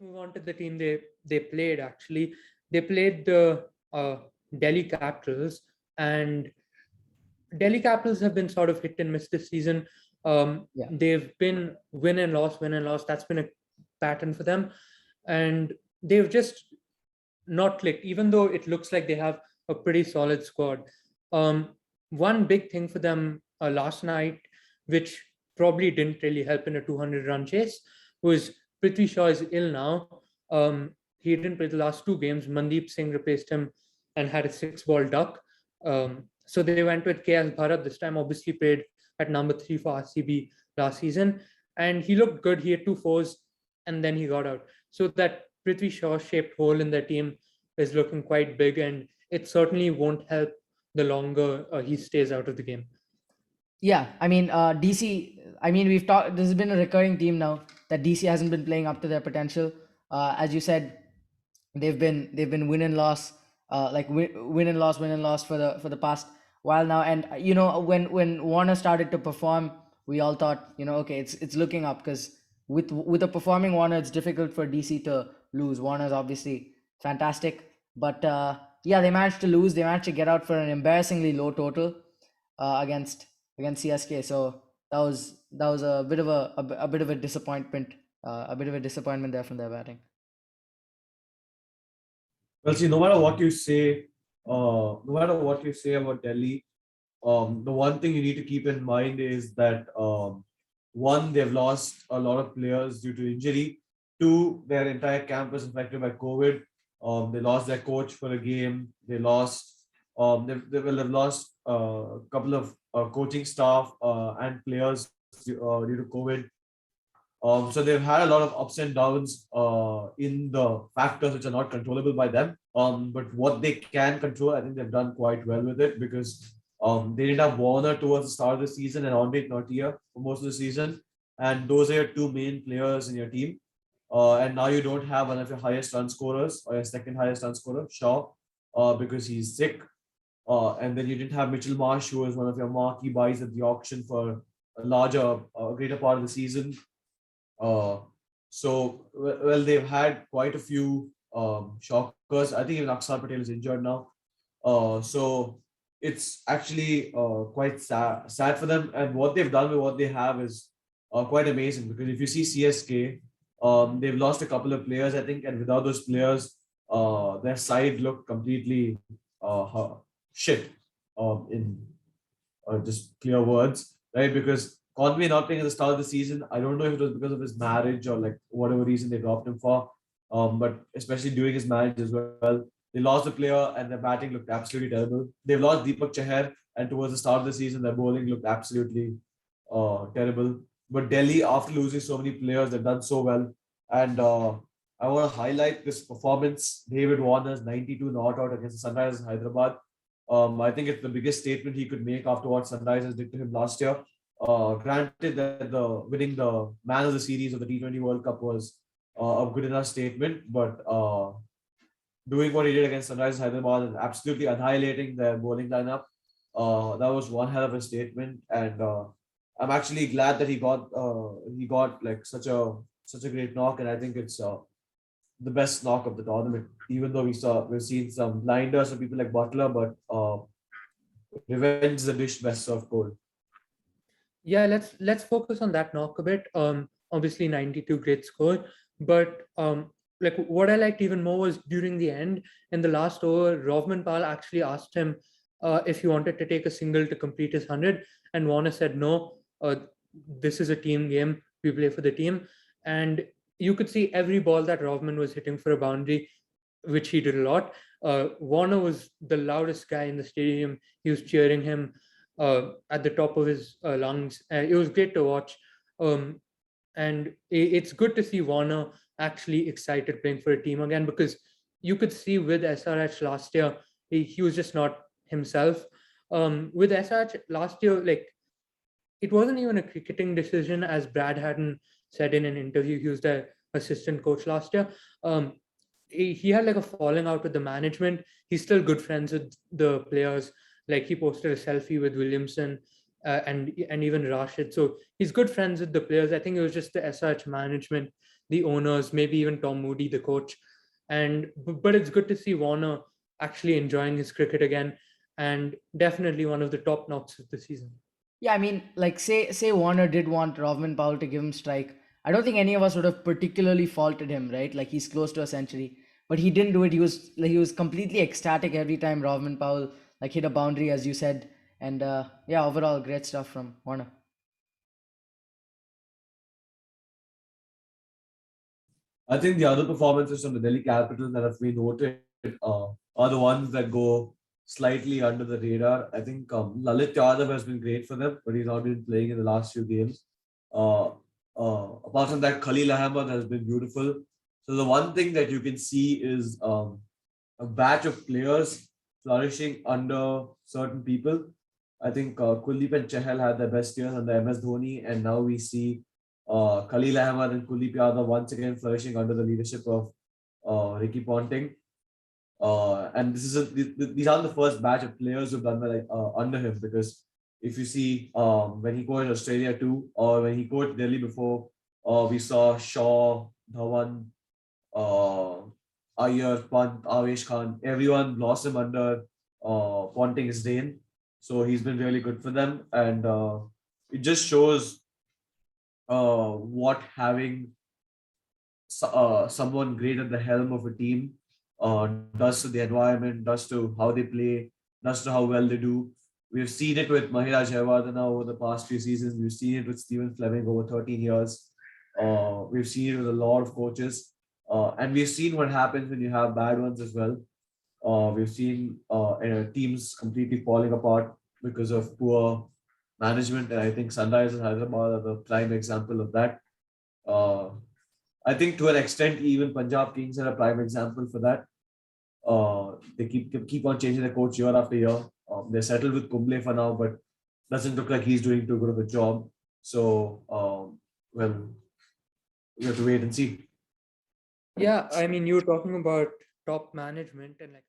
Move on to the team they played. Actually, they played the Delhi Capitals, and Delhi Capitals have been sort of hit and miss this season. Yeah. They've been win and loss, win and loss. That's been a pattern for them, and they've just not clicked. Even though it looks like they have a pretty solid squad. Um, One big thing for them last night, which probably didn't really help in a 200 run chase, was Prithvi Shaw is ill now. He didn't play the last two games. Mandeep Singh replaced him and had a six-ball duck. So they went with KS Bharat this time. Obviously played at number 3 for RCB last season, and he looked good. He had two fours, and then he got out. So that Prithvi Shaw shaped hole in the team is looking quite big, and it certainly won't help the longer he stays out of the game. Yeah, I mean, DC. I mean, we've talked. This has been a recurring theme now that DC hasn't been playing up to their potential. As you said, they've been win and loss, like win and loss, win and loss for the past while now. And when Warner started to perform, we all thought, okay, it's looking up, because with a performing Warner, it's difficult for DC to lose. Warner's obviously fantastic, but yeah, they managed to lose. They managed to get out for an embarrassingly low total against CSK. So that was a bit of a disappointment, there from their batting. Well, see, no matter what you say about Delhi, the one thing you need to keep in mind is that one, they've lost a lot of players due to injury. Two, their entire camp was affected by COVID. They lost their coach for a game. They lost. They will have lost a couple of coaching staff and players due to COVID. So they've had a lot of ups and downs in the factors which are not controllable by them. But what they can control, I think they've done quite well with it, because they did have Warner towards the start of the season and Andre not here for most of the season. And those are your two main players in your team. And now you don't have one of your highest run scorers or your second highest run scorer, Shaw, because he's sick. And then you didn't have Mitchell Marsh, who was one of your marquee buys at the auction for a larger, greater part of the season. Uh, well, they've had quite a few shockers. I think even Aksar Patel is injured now. So it's actually quite sad for them. And what they've done with what they have is quite amazing, because if you see CSK, they've lost a couple of players, I think, and without those players, their side looked completely shit in just clear words, right? Because Conway not playing at the start of the season, I don't know if it was because of his marriage or like whatever reason they dropped him for. But especially during his marriage as well, they lost the player and their batting looked absolutely terrible. They've lost Deepak Chahar, and towards the start of the season, their bowling looked absolutely terrible. But Delhi, after losing so many players, they've done so well. And I want to highlight this performance. David Warner's 92 not out against the Sunrisers Hyderabad. I think it's the biggest statement he could make after what Sunrisers did to him last year. Granted that winning the man of the series of the T20 World Cup was a good enough statement, but doing what he did against Sunrisers Hyderabad and absolutely annihilating their bowling lineup, that was one hell of a statement. And I'm actually glad that he got like such a great knock, and I think it's the best knock of the tournament. Even though we've seen some blinders of people like Butler, but revenge is a dish best served cold. Yeah, let's focus on that knock a bit. Obviously 92 great score, but like what I liked even more was during the end, in the last over, Rovman Pal actually asked him if he wanted to take a single to complete his 100, and Warner said no. This is a team game. We play for the team, and you could see every ball that Rovman was hitting for a boundary, which he did a lot. Warner was the loudest guy in the stadium. He was cheering him at the top of his lungs. It was great to watch. Um, and it's good to see Warner actually excited playing for a team again, because you could see with SRH last year, he was just not himself. With SRH last year, like it wasn't even a cricketing decision, as Brad Haddon said in an interview. He was the assistant coach last year. He had like a falling out with the management. He's still good friends with the players. Like he posted a selfie with Williamson and even Rashid. So he's good friends with the players. I think it was just the SRH management the owners, maybe even Tom Moody, the coach. But it's good to see Warner actually enjoying his cricket again, and definitely one of the top knocks of the season. Yeah, I mean, like say Warner did want Rovman Powell to give him strike. I don't think any of us would have particularly faulted him, right? Like he's close to a century, but he didn't do it. He was completely ecstatic every time Rovman Powell like hit a boundary, as you said. And yeah, overall great stuff from Warner. I think the other performances from the Delhi Capitals that have been noted are the ones that go slightly under the radar. I think Lalit Yadav has been great for them, but he's not been playing in the last few games. Apart from that, Khalil Ahmed has been beautiful. So the one thing that you can see is a batch of players flourishing under certain people. I think Kuldeep and Chahal had their best years under MS Dhoni, and now we see Khalil Ahmed and Kuldeep Yadav once again flourishing under the leadership of Ricky Ponting. And these aren't the first batch of players who've done that under him, because if you see when he coached Australia too, or when he coached Delhi before, we saw Shaw, Dhawan, Iyer, Pant, Avesh Khan, everyone blossom under Ponting's reign. So he's been really good for them, and it just shows what having someone great at the helm of a team does to the environment, does to how they play, does to how well they do. We've seen it with Mahira Jayawardena over the past few seasons. We've seen it with Stephen Fleming over 13 years. We've seen it with a lot of coaches. And we've seen what happens when you have bad ones as well. We've seen teams completely falling apart because of poor management. And I think Sunrisers Hyderabad are the prime example of that. I think to an extent, even Punjab Kings are a prime example for that. They keep on changing the coach year after year. They're settled with Kumble for now, but doesn't look like he's doing too good of a job. So, well, we have to wait and see. Yeah, I mean, you were talking about top management, and like